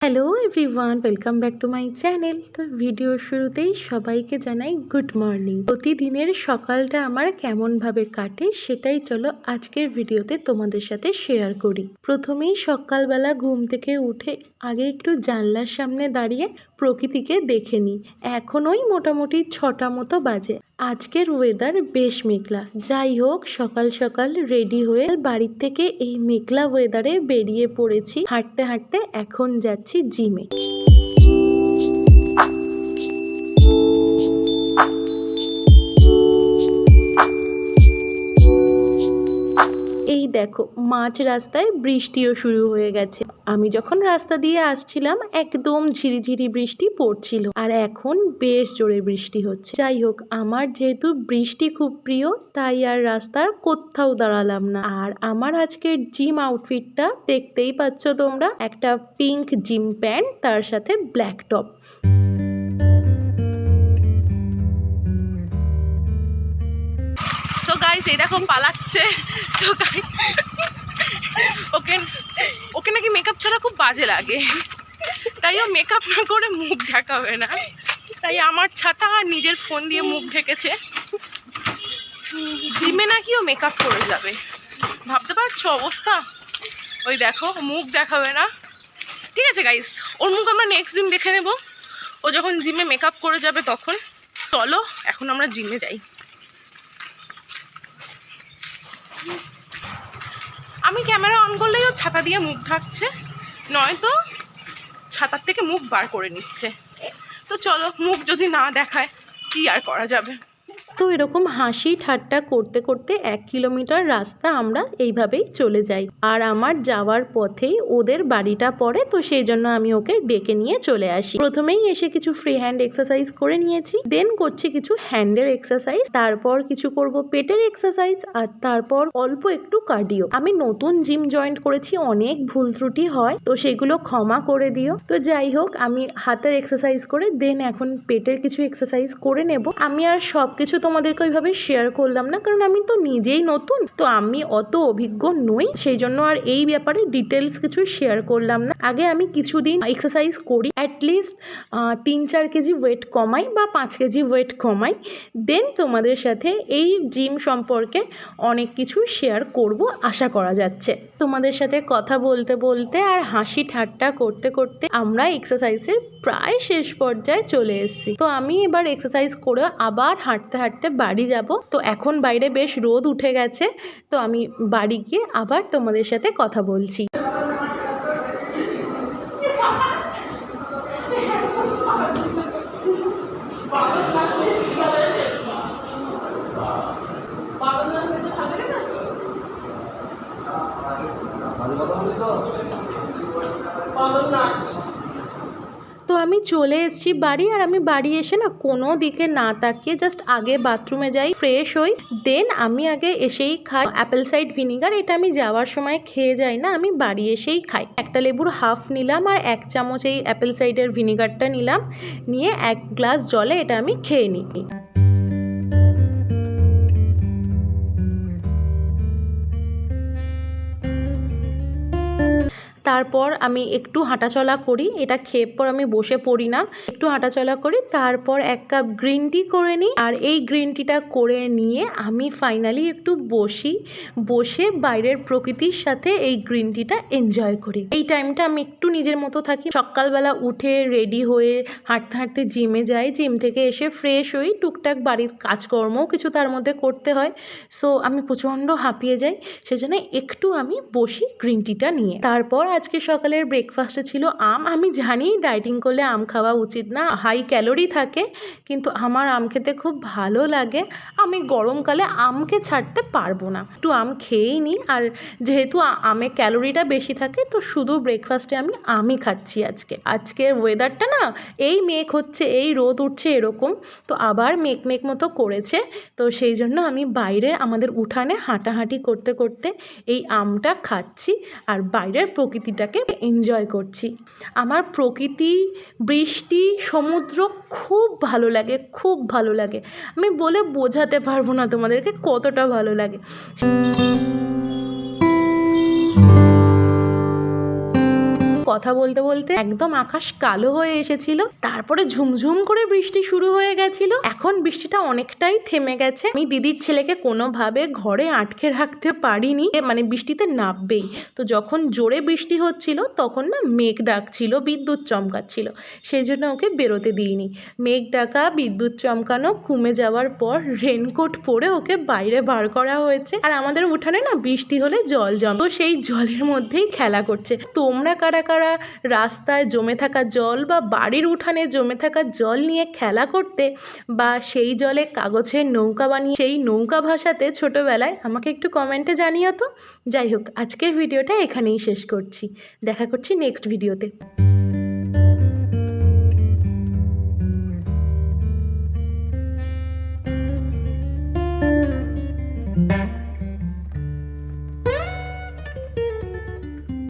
Hello everyone, welcome back to my channel. তো ভিডিওর শুরুতেই সবাইকে জানাই গুড মর্নিং। প্রতিদিনের সকালটা আমার কেমনভাবে কাটে সেটাই চলো আজকের ভিডিওতে তোমাদের সাথে শেয়ার করি। প্রথমেই সকালবেলা ঘুম থেকে উঠে আগে একটু জানলার সামনে দাঁড়িয়ে প্রকৃতিকে দেখে নিই। এখনোই মোটামুটি 6টা মতো বাজে। আজকের ওয়েদার বেশ মেঘলা। যাই হোক, সকাল সকাল রেডি হয়ে বাড়ির থেকে এই মেঘলা ওয়েদারে বেরিয়ে পড়েছি। হাঁটতে হাঁটতে এখন যাচ্ছি জিমে। এই দেখো, মাঝ রাস্তায় বৃষ্টিও শুরু হয়ে গেছে। আমি যখন রাস্তা দিয়ে আসছিলাম একদম ঝিরিঝিরি বৃষ্টি পড়ছিল, আর এখন বেশ জোরে বৃষ্টি হচ্ছে। যাই হোক, আমার যেহেতু বৃষ্টি খুব প্রিয় তাই আর রাস্তার কোথাও দাঁড়ালাম না। আর আমার আজকের জিম আউটফিটটা দেখতেই পাচ্ছ তোমরা, একটা পিঙ্ক জিম প্যান্ট, তার সাথে ব্ল্যাক টপ। সো গাইস এরকম পালাচ্ছে। সো গাইস ওকে ওকে নাকি মেকআপ ছাড়া খুব বাজে লাগে, তাই ও মেকআপ না করে মুখ ঢাকাবে না, তাই আমার ছাতা আর নিজের ফোন দিয়ে মুখ ঢেকেছে। জিমে নাকি ও মেকআপ করে যাবে, ভাবতে পারছো অবস্থা। ওই দেখো, মুখ দেখাবে না। ঠিক আছে গাইস, ওর মুখ আমরা নেক্সট দিন দেখে নেব, ও যখন জিমে মেকআপ করে যাবে তখন। চলো এখন আমরা জিমে যাই। আমি ক্যামেরা অন করলেই ও ছাতা দিয়ে মুখ ঢাকছে, নয়তো ছাতার থেকে মুখ বার করে নিচ্ছে। তো চলো, মুখ যদি না দেখায় কি আর করা যাবে। তো এরকম হাসি ঠাট্টা করতে করতে 1 কিলোমিটার রাস্তা আমরা এইভাবেই চলে যাই। আর আমার যাওয়ার পথেই ওদের বাড়িটা পড়ে, তো সেই জন্য আমি ওকে ডেকে নিয়ে চলে আসি। প্রথমেই এসে কিছু ফ্রি হ্যান্ড এক্সারসাইজ করে নিয়েছি, দেন করছি কিছু হ্যান্ডের এক্সারসাইজ, তারপর কিছু করব পেটের এক্সারসাইজ, আর তারপর অল্প একটু কার্ডিও। আমি নতুন জিম জয়েন করেছি, অনেক ভুল ত্রুটি হয়, তো সেগুলো ক্ষমা করে দিও। তো যাই হোক, আমি হাতের এক্সারসাইজ করে দেন এখন পেটের কিছু এক্সারসাইজ করে নেব। আমি আর সব কিছু তোমাদেরকে ওইভাবে শেয়ার করলাম না, কারণ আমি তো নিজেই নতুন, তো আমি অত অভিজ্ঞ নই, সেই জন্য আর এই ব্যাপারে ডিটেলস কিছু শেয়ার করলাম না। আগে আমি কিছুদিন এক্সারসাইজ করি, অ্যাটলিস্ট 3-4 কেজি ওয়েট কমাই বা 5 কেজি ওয়েট কমাই, দেন তোমাদের সাথে এই জিম সম্পর্কে অনেক কিছু শেয়ার করব আশা করা যাচ্ছে। তোমাদের সাথে কথা বলতে বলতে আর হাসি ঠাট্টা করতে করতে আমরা এক্সারসাইজের প্রায় শেষ পর্যায়ে চলে এসেছি। তো আমি এবার এক্সারসাইজ করে আবার হাঁটতে হাঁটতে বাড়ি যাব। তো এখন বাইরে বেশ রোদ উঠে গেছে, তো আমি বাড়ি গিয়ে আবার তোমাদের সাথে কথা বলছি। তো আমি চলে এসেছি বাড়ি, আর আমি বাড়ি এসে না কোনো দিকে না তাকিয়ে জাস্ট আগে বাথরুমে যাই, ফ্রেশ হই, দেন আমি আগে এসেই খাই অ্যাপেল সাইড ভিনিগার। এটা আমি যাওয়ার সময় খেয়ে যাই না, আমি বাড়ি এসেই খাই। একটা লেবুর হাফ নিলাম আর 1 চামচ এই অ্যাপেল সাইডের ভিনিগারটা নিলাম, নিয়ে 1 গ্লাস জলে এটা আমি খেয়ে নিই। তারপর আমি একটু হাঁটাচলা করি, এটা খেয়ে পর আমি বসে পড়ি না, একটু হাঁটাচলা করি, তারপর 1 কাপ গ্রিন টি করে নিই। আর এই গ্রিন টিটা করে নিয়ে আমি ফাইনালি একটু বসে বাইরের প্রকৃতির সাথে এই গ্রিন টিটা এনজয় করি। এই টাইমটা আমি একটু নিজের মতো থাকি। সকালবেলা উঠে রেডি হয়ে হাঁটতে হাঁটতে জিমে যাই, জিম থেকে এসে ফ্রেশ হই, টুকটাক বাড়ির কাজকর্মও কিছু তার মধ্যে করতে হয়, সো আমি প্রচণ্ড হাঁপিয়ে যাই, সেজন্য একটু আমি বসি গ্রিন টিটা নিয়ে। তারপর আজকে সকালের ব্রেকফাস্টে ছিল আম। আমি জানি ডায়েটিং করলে আম খাওয়া উচিত না, হাই ক্যালোরি থাকে, কিন্তু আমার আম খেতে খুব ভালো লাগে। আমি গরমকালে আমকে ছাড়তে পারবো না, একটু আম খেয়েই নিই। আর যেহেতু আমে ক্যালোরিটা বেশি থাকে, তো শুধু ব্রেকফাস্টে আমি আমই খাচ্ছি। আজকের ওয়েদারটা না, এই মেঘ হচ্ছে, এই রোদ উঠছে এরকম, তো আবার মেঘ মতো করেছে, তো সেই জন্য আমি বাইরে আমাদের উঠানে হাঁটাহাঁটি করতে করতে এই আমটা খাচ্ছি আর বাইরের প্রকৃতিটাকে এনজয় করছি। আমার প্রকৃতি, বৃষ্টি, সমুদ্র খুব ভালো লাগে, খুব ভালো লাগে। আমি বলে বোঝাতে পারবো না তোমাদেরকে কতটা ভালো লাগে। কথা বলতে বলতে একদম আকাশ কালো হয়ে এসেছিল, তারপরে ঝুমঝুম করে বৃষ্টি শুরু হয়ে গেছিল। এখন বৃষ্টিটা অনেকটাই থেমে গেছে। আমি দিদির ছেলেকে কোনোভাবে ঘরে আটকে রাখতে পারিনি, মানে বৃষ্টিতে নামবেই। তো যখন জোরে বৃষ্টি হচ্ছিল তখন না মেঘ ডাকছিল, বিদ্যুৎ চমকাচ্ছিল, সেই জন্য ওকে বেরোতে দিইনি। মেঘ ডাকা, বিদ্যুৎ চমকানো কমে যাওয়ার পর রেনকোট পরে ওকে বাইরে বার করা হয়েছে। আর আমাদের উঠানে না বৃষ্টি হলে জল জমে, তো সেই জলের মধ্যেই খেলা করছে। তোমরা কারা কারা রাস্তায় জমে থাকা জল বা বাড়ির উঠানে জমে থাকা জল নিয়ে খেলা করতে, বা সেই জলে কাগজের নৌকা বানিয়ে সেই নৌকা ভাসাতে ছোটবেলায়, আমাকে একটু কমেন্টে জানিও তো। যাই হোক, আজকের ভিডিওটা এখানেই শেষ করছি। দেখা করছি নেক্সট ভিডিওতে।